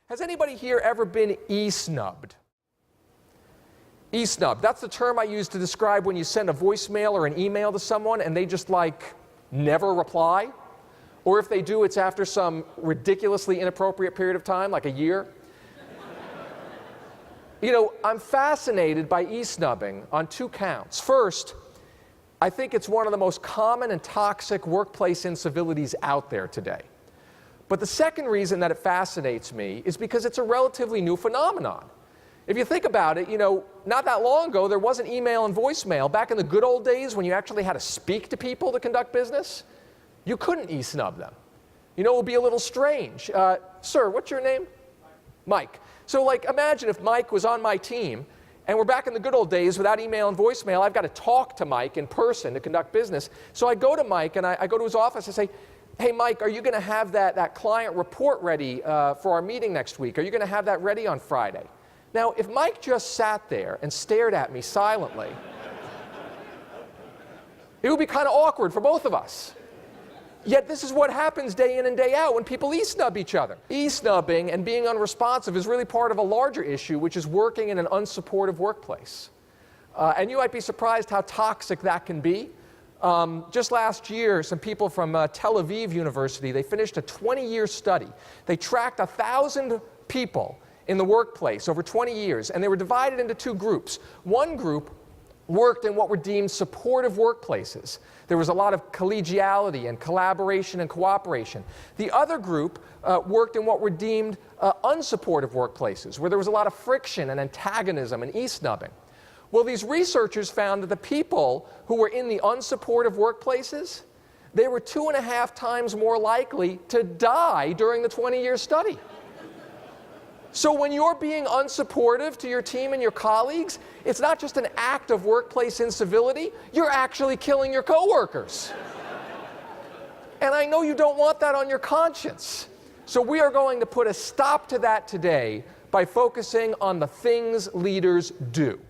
Has anybody here ever been e-snubbed? E-snubbed, that's the term I use to describe when you send a voicemail or an email to someone and they just never reply. Or if they do, it's after some ridiculously inappropriate period of time, like a year. You know, I'm fascinated by e-snubbing on two counts. First, I think it's one of the most common and toxic workplace incivilities out there today. But the second reason that it fascinates me is because it's a relatively new phenomenon. If you think about it, you know, not that long ago there wasn't email and voicemail. Back in the good old days when you actually had to speak to people to conduct business, you couldn't e-snub them. You know, it would be a little strange. Sir, what's your name? Mike. So imagine if Mike was on my team and we're back in the good old days without email and voicemail. I've got to talk to Mike in person to conduct business. So I go to Mike and I go to his office and say, hey, Mike, are you going to have that client report ready for our meeting next week? Are you going to have that ready on Friday? Now, if Mike just sat there and stared at me silently, it would be kind of awkward for both of us. Yet this is what happens day in and day out when people e-snub each other. E-snubbing and being unresponsive is really part of a larger issue, which is working in an unsupportive workplace. And you might be surprised how toxic that can be. Just last year, some people from Tel Aviv University, they finished a 20-year study. They tracked 1,000 people in the workplace over 20 years, and they were divided into two groups. One group worked in what were deemed supportive workplaces. There was a lot of collegiality and collaboration and cooperation. The other group worked in what were deemed unsupportive workplaces, where there was a lot of friction and antagonism and e-snubbing. Well, these researchers found that the people who were in the unsupportive workplaces, they were 2.5 times more likely to die during the 20-year study. So when you're being unsupportive to your team and your colleagues, it's not just an act of workplace incivility, you're actually killing your coworkers. And I know you don't want that on your conscience. So we are going to put a stop to that today by focusing on the things leaders do.